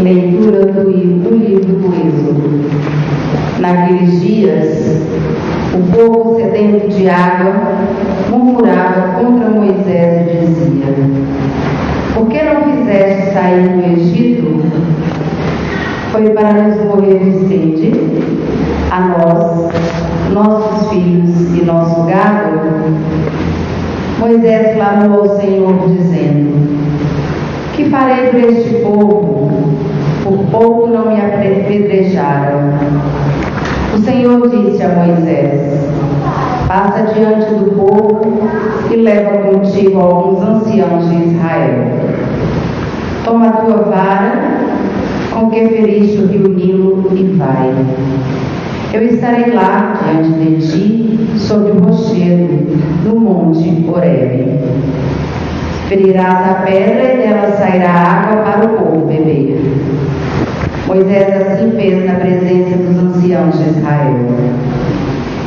Leitura do livro do Êxodo. Naqueles dias, o povo sedento de água murmurava contra Moisés e dizia: por que não fizeste sair do Egito? Foi para nos morrer de sede, a nós, nossos filhos e nosso gado? Moisés clamou ao Senhor, dizendo: que farei por este povo? Por pouco não me apedrejaram. O Senhor disse a Moisés: passa diante do povo e leva contigo alguns anciãos de Israel. Toma a tua vara, com que feriste o rio Nilo, e vai. Eu estarei lá diante de ti, sob o rochedo, no monte Horebe. Ferirás a pedra e dela sairá água para o povo beber. Moisés assim fez na presença dos anciãos de Israel.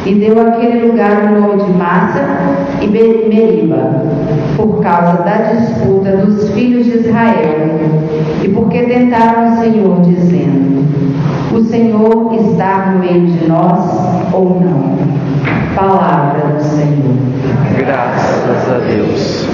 E deu àquele lugar o nome de Massa e Meriba, por causa da disputa dos filhos de Israel, e porque tentaram o Senhor, dizendo: o Senhor está no meio de nós ou não? Palavra do Senhor. Graças a Deus.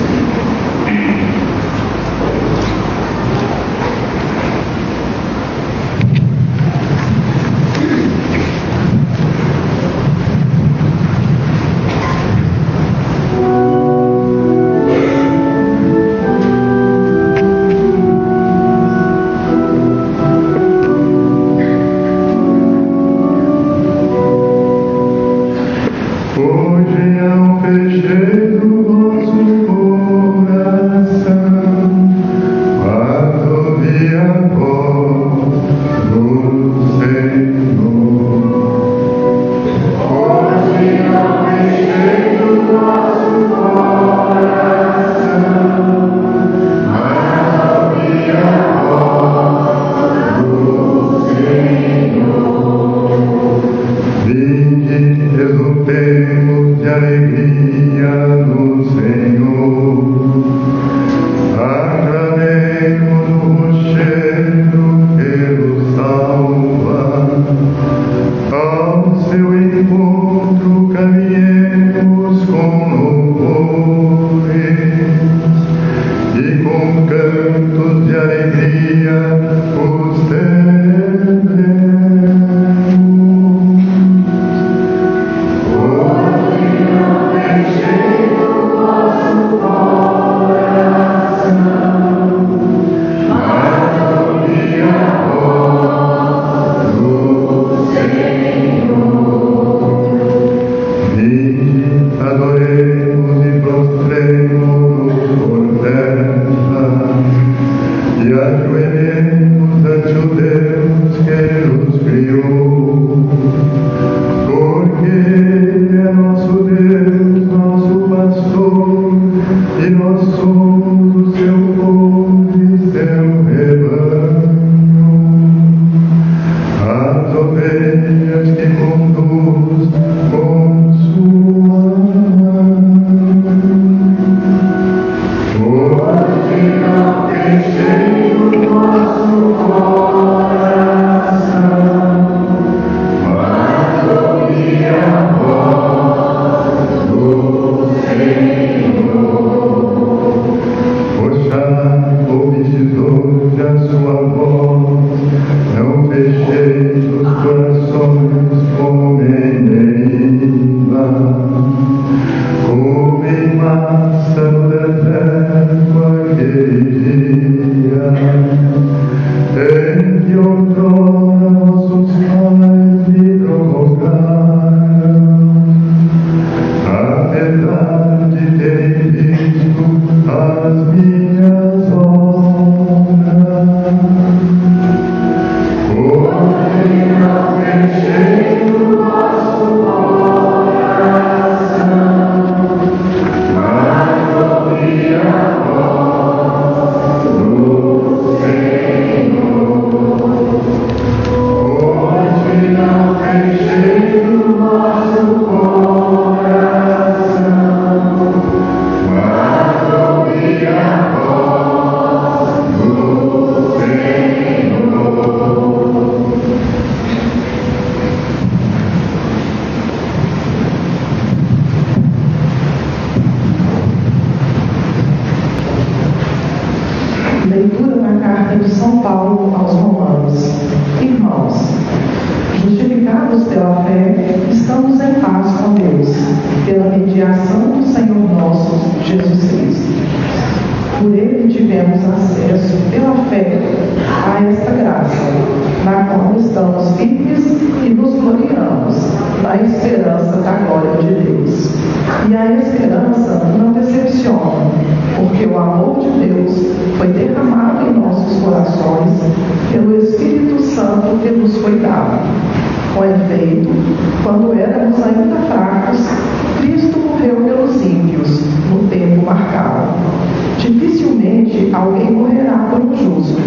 Carta de São Paulo aos Romanos. Irmãos, justificados pela fé, estamos em paz com Deus, pela mediação do Senhor nosso, Jesus Cristo. Por ele tivemos acesso, pela fé, a esta graça, na qual estamos firmes e nos gloriamos, na esperança da glória de Deus. E a esperança não decepciona, porque o amor de Deus foi derramado em nossos corações pelo Espírito Santo que nos foi dado. Com efeito, quando éramos ainda fracos, Cristo morreu pelos ímpios, no tempo marcado. Dificilmente alguém morrerá por um justo.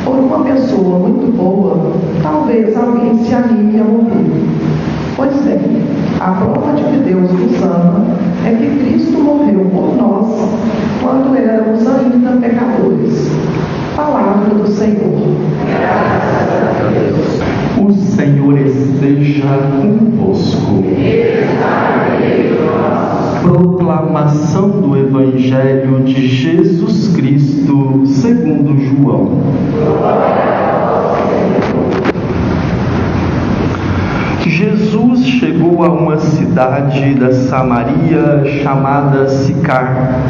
Por uma pessoa muito boa, talvez alguém se anime a morrer. Pois bem, a prova de que Deus nos ama é que Cristo morreu por nós quando éramos ainda pecadores. Palavra do Senhor. O Senhor esteja convosco. Proclamação do Evangelho de Jesus Cristo segundo João. Jesus chegou a uma cidade da Samaria chamada Sicar,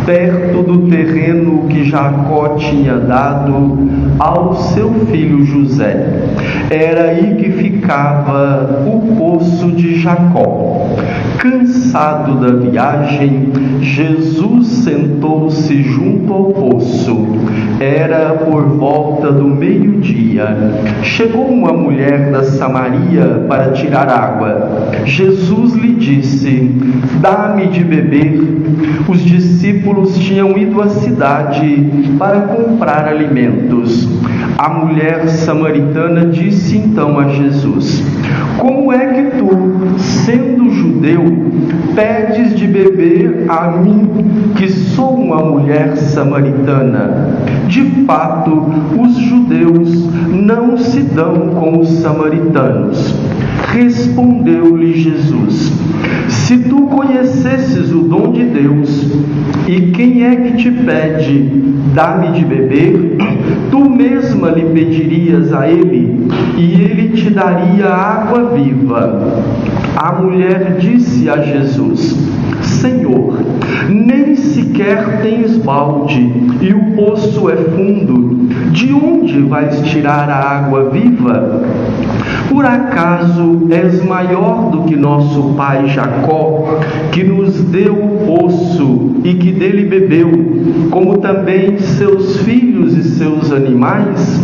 perto do terreno que Jacó tinha dado ao seu filho José. Era aí que ficava o poço de Jacó. Cansado da viagem, Jesus sentou-se junto ao poço. Era por volta do meio-dia. Chegou uma mulher da Samaria para tirar água. Jesus lhe disse: "Dá-me de beber." Os discípulos tinham ido à cidade para comprar alimentos. A mulher samaritana disse então a Jesus: "Como é que tu, sendo judeu, pedes de beber a mim, que sou uma mulher samaritana?" De fato, os judeus não se dão com os samaritanos. Respondeu-lhe Jesus: "Se tu conhecesses o dom de Deus, e quem é que te pede, dá-me de beber, tu mesma lhe pedirias a ele, e ele te daria água viva." A mulher disse a Jesus: "Senhor, nem sequer tens balde, e o poço é fundo. De onde vais tirar a água viva? Por acaso és maior do que nosso pai Jacó, que nos deu o poço e que dele bebeu, como também seus filhos e seus animais?"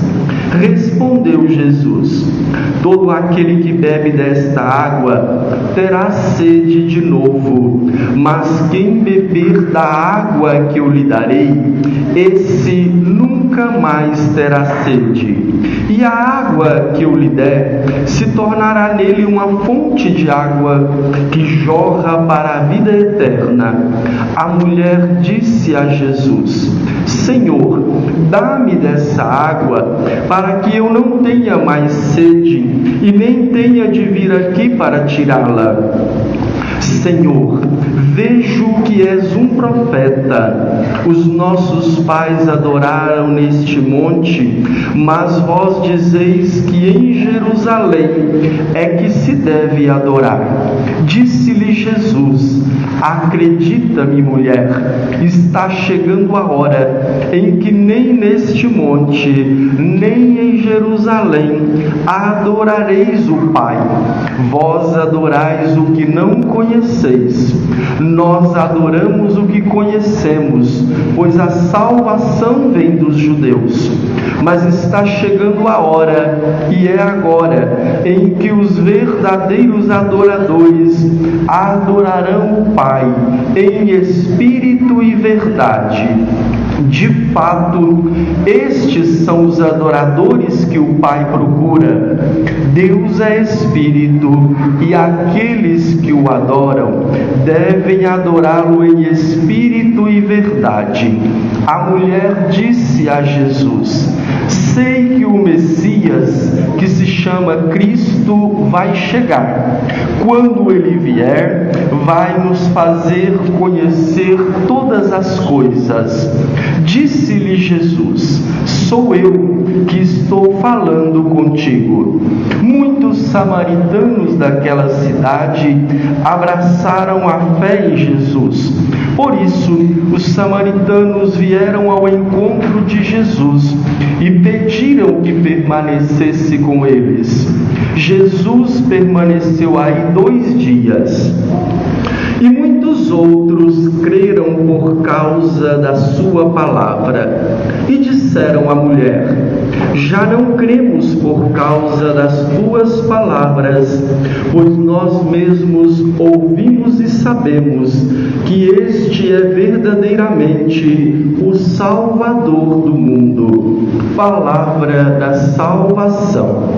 Respondeu Jesus: "Todo aquele que bebe desta água terá sede de novo, mas quem beber da água que eu lhe darei, esse nunca mais terá sede. E a água que eu lhe der se tornará nele uma fonte de água que jorra para a vida eterna." A mulher disse a Jesus: "Senhor, dá-me dessa água, para que eu não tenha mais sede e nem tenha de vir aqui para tirá-la." "Senhor, vejo que és um profeta. Os nossos pais adoraram neste monte, mas vós dizeis que em Jerusalém é que se deve adorar." Disse-lhe Jesus: "Acredita-me, mulher, está chegando a hora em que nem neste monte, nem em Jerusalém adorareis o Pai. Vós adorais o que não conheceis. Nós adoramos o que conhecemos, pois a salvação vem dos judeus. Mas está chegando a hora, e é agora, em que os verdadeiros adoradores adorarão o Pai em espírito e verdade. De fato, estes são os adoradores que o Pai procura. Deus é espírito, e aqueles que o adoram devem adorá-lo em espírito e verdade." A mulher disse a Jesus: "Sei que o Messias, que se chama Cristo, vai chegar. Quando ele vier, vai nos fazer conhecer todas as coisas." Disse-lhe Jesus: sou eu que estou falando contigo. Muitos samaritanos daquela cidade abraçaram a fé em Jesus. Por isso, os samaritanos vieram ao encontro de Jesus e pediram que permanecesse com eles. Jesus permaneceu aí 2 dias. E muitos outros creram por causa da sua palavra. E disseram à mulher: já não cremos por causa das tuas palavras, pois nós mesmos ouvimos e sabemos que este é verdadeiramente o Salvador do mundo. Palavra da salvação.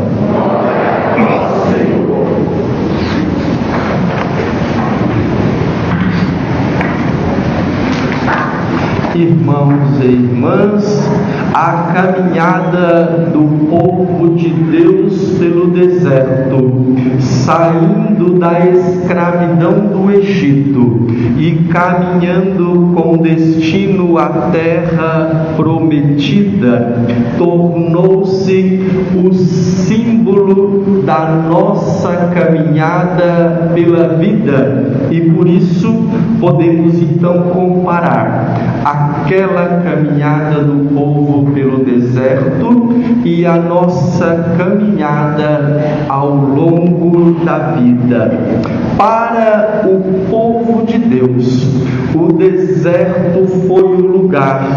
Irmãos e irmãs, a caminhada do povo de Deus pelo deserto, saindo da escravidão do Egito e caminhando com destino à terra prometida, tornou-se o símbolo da nossa caminhada pela vida, e por isso podemos então comparar aquela caminhada do povo pelo deserto e a nossa caminhada ao longo da vida. Para o povo de Deus, o deserto foi o lugar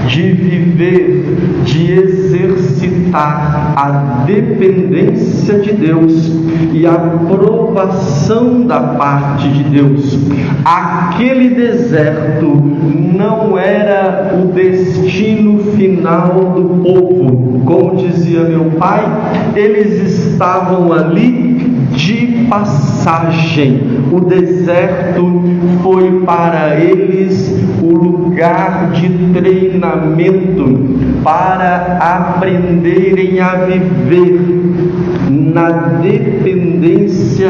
de viver, de exercitar a dependência de Deus e a aprovação da parte de Deus. Aquele deserto não era o destino final do povo. Como dizia meu pai, eles estavam ali de passagem. O deserto foi para eles o lugar de treinamento para aprenderem a viver na dependência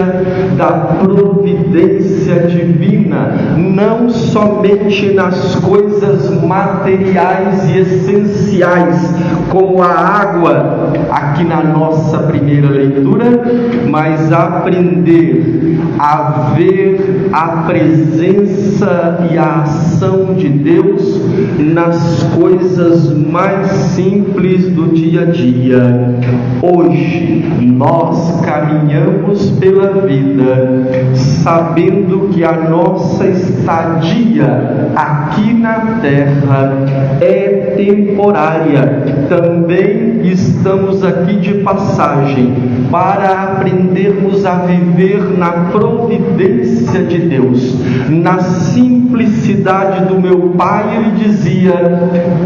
da providência divina, não somente nas coisas materiais e essenciais, como a água, aqui na nossa primeira leitura, mas aprender a ver a presença e a ação de Deus nas coisas mais simples do dia a dia. Hoje nós caminhamos pela vida sabendo que a nossa estadia aqui na terra é temporária. Também estamos aqui de passagem para aprendermos a viver na providência de Deus, na simplicidade do meu pai. Ele dizia: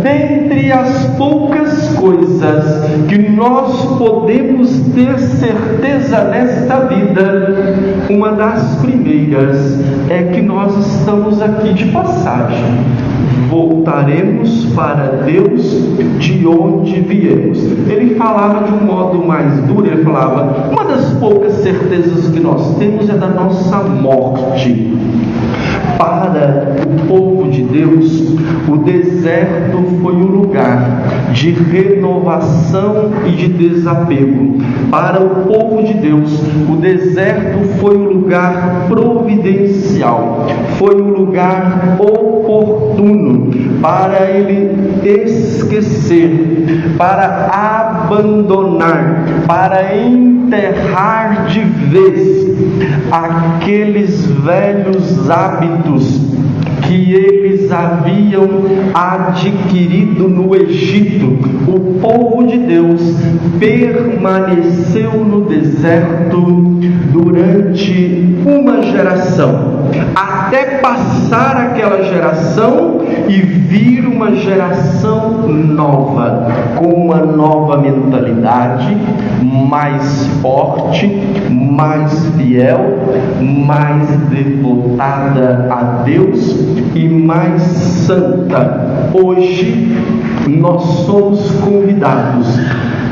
dentre as poucas coisas que nós podemos ter certeza nesta vida, uma das primeiras é que nós estamos aqui de passagem. Voltaremos para Deus de onde viemos. Ele falava de um modo mais duro, ele falava: uma das poucas certezas que nós temos é da nossa morte. Para o povo de Deus, o deserto foi um lugar de renovação e de desapego. Para o povo de Deus, o deserto foi um lugar providencial, foi um lugar oportuno para ele esquecer, para abandonar, para enterrar de vez aqueles velhos hábitos que eles haviam adquirido no Egito. O povo de Deus permaneceu no deserto durante uma geração, até passar aquela geração e vir uma geração nova, com uma nova mentalidade, mais forte, mais fiel, mais devotada a Deus e mais santa. Hoje nós somos convidados,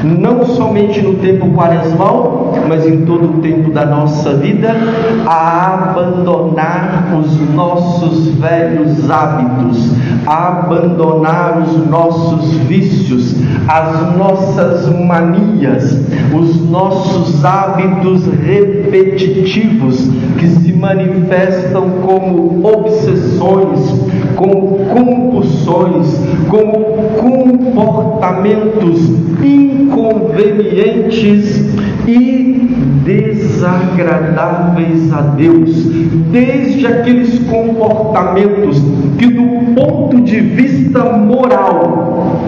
não somente no tempo quaresmal, mas em todo o tempo da nossa vida, a abandonar os nossos velhos hábitos, a abandonar os nossos vícios, as nossas manias, os nossos hábitos repetitivos que se manifestam como obsessões, como compulsões, como comportamentos inconvenientes e desagradáveis a Deus, desde aqueles comportamentos que do ponto de vista moral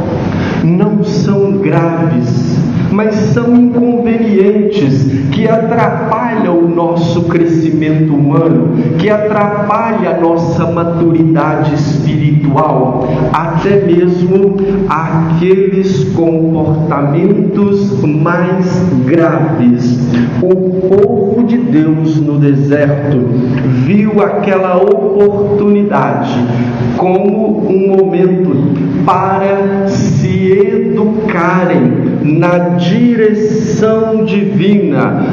não são graves, mas são inconvenientes, que atrapalham o nosso crescimento humano, que atrapalham a nossa maturidade espiritual, até mesmo aqueles comportamentos mais graves. O povo de Deus no deserto viu aquela oportunidade como um momento para se educarem na direção divina,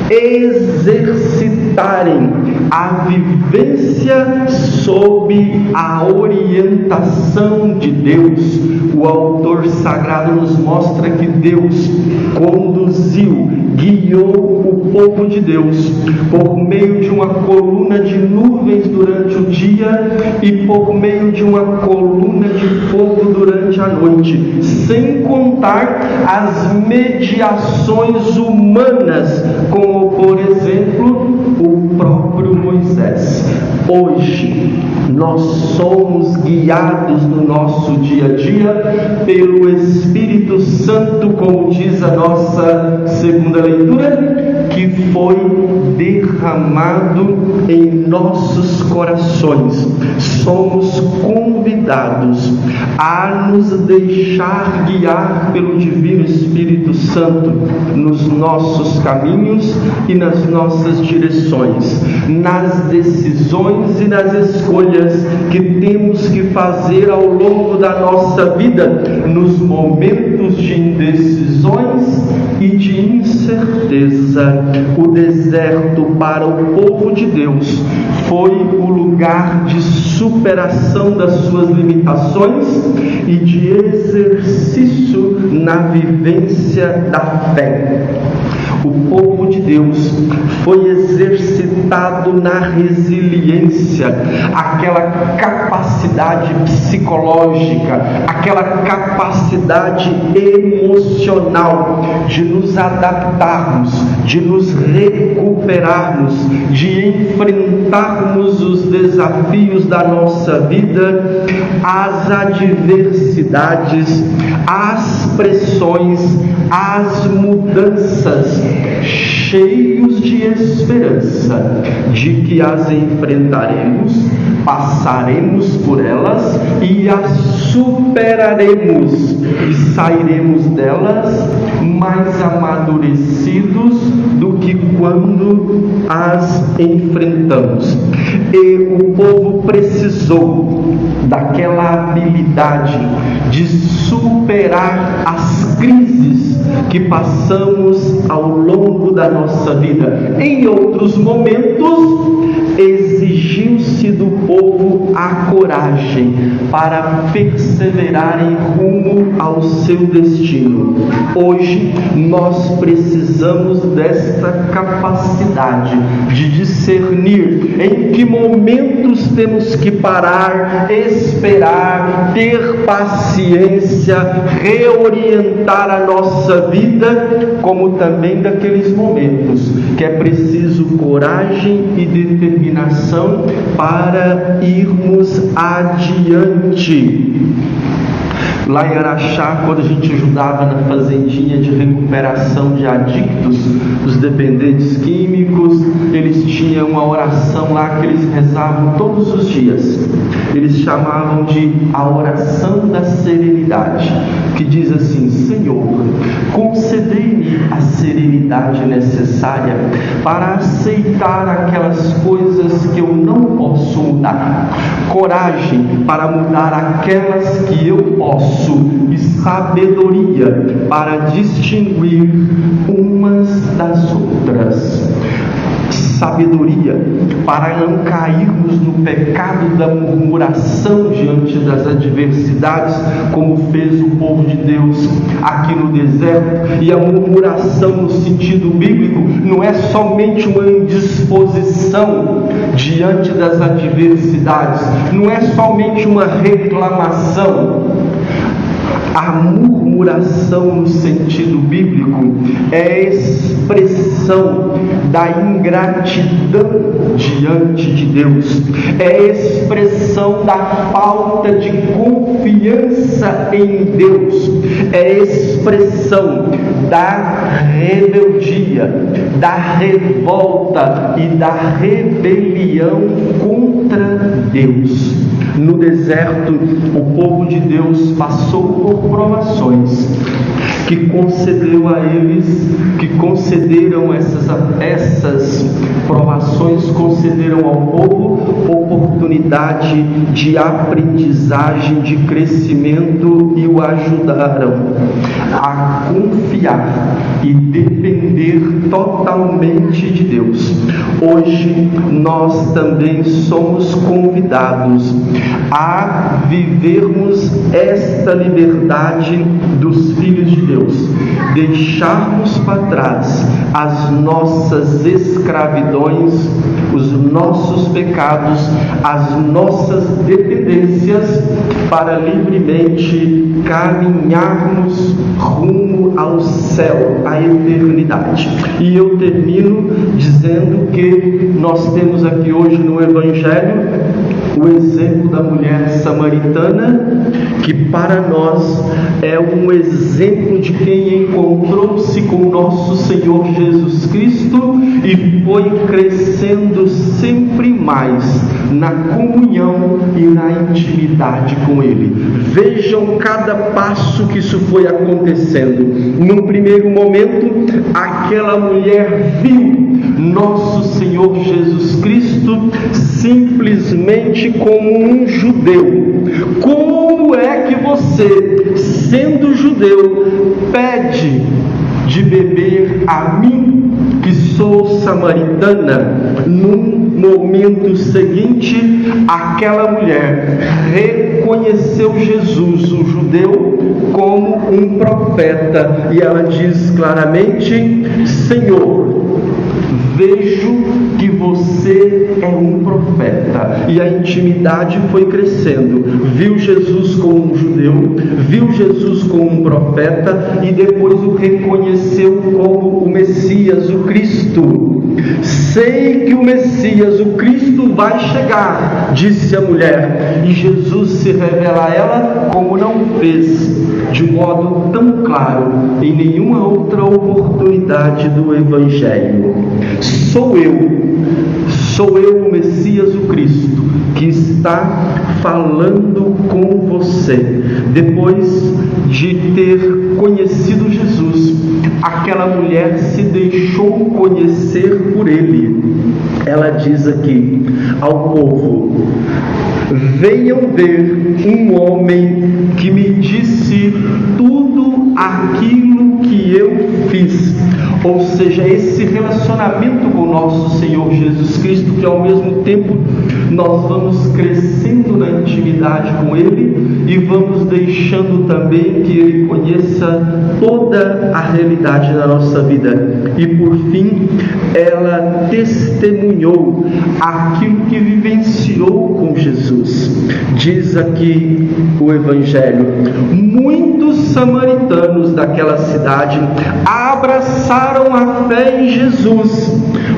exercitarem a vivência sob a orientação de Deus. O autor sagrado nos mostra que Deus conduziu, guiou o povo de Deus por meio de uma coluna de nuvens durante o dia e por meio de uma coluna de fogo durante a noite, sem contar as mediações humanas, como por exemplo o próprio Moisés. Hoje nós somos guiados no nosso dia a dia pelo Espírito Santo, como diz a nossa segunda leitura, que foi derramado em nossos corações. Somos convidados a nos deixar guiar pelo Divino Espírito Santo nos nossos caminhos e nas nossas direções, nas decisões e nas escolhas que temos que fazer ao longo da nossa vida, nos momentos de indecisões e de incerteza. O deserto para o povo de Deus foi o lugar de superação das suas limitações e de exercício na vivência da fé. O povo de Deus foi exercitado na resiliência, aquela capacidade psicológica, aquela capacidade emocional de nos adaptarmos, de nos recuperarmos, de enfrentarmos os desafios da nossa vida, as adversidades, as pressões, as mudanças, cheios de esperança de que as enfrentaremos, passaremos por elas e as superaremos e sairemos delas mais amadurecidos do que quando as enfrentamos. E o povo precisou daquela habilidade de superar as crises que passamos ao longo da nossa vida. Em outros momentos, exigiu-se do povo a coragem para perseverar em rumo ao seu destino. Hoje nós precisamos desta capacidade de discernir em que momentos temos que parar, esperar, ter paciência, reorientar a nossa vida, como também daqueles momentos que é preciso coragem e determinação para irmos adiante. Lá em Araxá, quando a gente ajudava na fazendinha de recuperação de adictos, dos dependentes químicos, eles tinham uma oração lá que eles rezavam todos os dias. Eles chamavam de a oração da serenidade, que diz assim: Senhor, concedei-me a serenidade necessária para aceitar aquelas coisas que eu não posso mudar, coragem para mudar aquelas que eu posso, e sabedoria para distinguir umas das outras. sabedoria para não cairmos no pecado da murmuração diante das adversidades, como fez o povo de Deus aqui no deserto. E a murmuração, no sentido bíblico, não é somente uma indisposição diante das adversidades, não é somente uma reclamação. A murmuração, no sentido bíblico, é a expressão da ingratidão diante de Deus, é a expressão da falta de confiança em Deus, é a expressão da rebeldia, da revolta e da rebelião contra Deus. No deserto, o povo de Deus passou por provações que concederam essas provações concederam ao povo oportunidade de aprendizagem, de crescimento e o ajudaram a confiar e depender totalmente de Deus. Hoje nós também somos convidados a vivermos esta liberdade dos filhos de Deus, deixarmos para trás as nossas escravidões, os nossos pecados, as nossas dependências, para livremente caminharmos rumo ao céu, à eternidade. E eu termino dizendo que nós temos aqui hoje no Evangelho o exemplo da mulher samaritana, que para nós é um exemplo de quem encontrou-se com o nosso Senhor Jesus Cristo e foi crescendo sempre mais na comunhão e na intimidade com Ele. Vejam cada passo que isso foi acontecendo. Num primeiro momento, aquela mulher viu nosso Senhor Jesus Cristo simplesmente como um judeu. Como é que você, sendo judeu, pede de beber a mim, que sou samaritana? Num momento seguinte, aquela mulher reconheceu Jesus, o judeu, como um profeta, e ela diz claramente: Senhor, vejo que você é um profeta. E a intimidade foi crescendo. Viu Jesus como um judeu, viu Jesus como um profeta e depois o reconheceu como o Messias, o Cristo. Sei que o Messias, o Cristo, vai chegar, disse a mulher. E Jesus se revela a ela como não fez de modo tão claro em nenhuma outra oportunidade do Evangelho. Sou eu o Messias, o Cristo, que está falando com você. Depois de ter conhecido Jesus, aquela mulher se deixou conhecer por Ele. Ela diz aqui ao povo: venham ver um homem que me disse tudo aquilo que eu fiz. Ou seja, esse relacionamento com o nosso Senhor Jesus Cristo, que ao mesmo tempo nós vamos crescendo na intimidade com Ele e vamos deixando também que Ele conheça toda a realidade da nossa vida. E por fim, ela testemunhou aquilo que vivenciou com Jesus. Diz aqui o Evangelho: muitos samaritanos daquela cidade abraçaram a fé em Jesus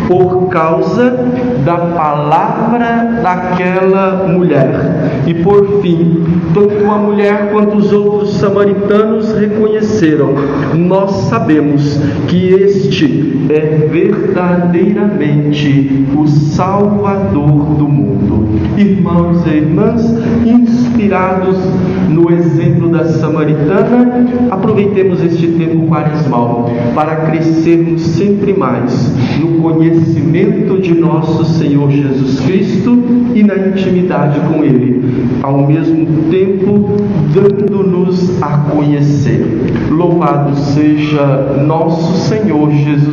por causa da palavra daquela mulher. E por fim, tanto a mulher quanto os outros samaritanos reconheceram: nós sabemos que este é verdadeiramente o Salvador do mundo. Irmãos e irmãs, inspirados no exemplo da samaritana, aproveitemos este tempo quaresmal para crescermos sempre mais no conhecimento de nosso Senhor Jesus Cristo e na intimidade com Ele, ao mesmo tempo dando-nos a conhecer. Louvado seja nosso Senhor Jesus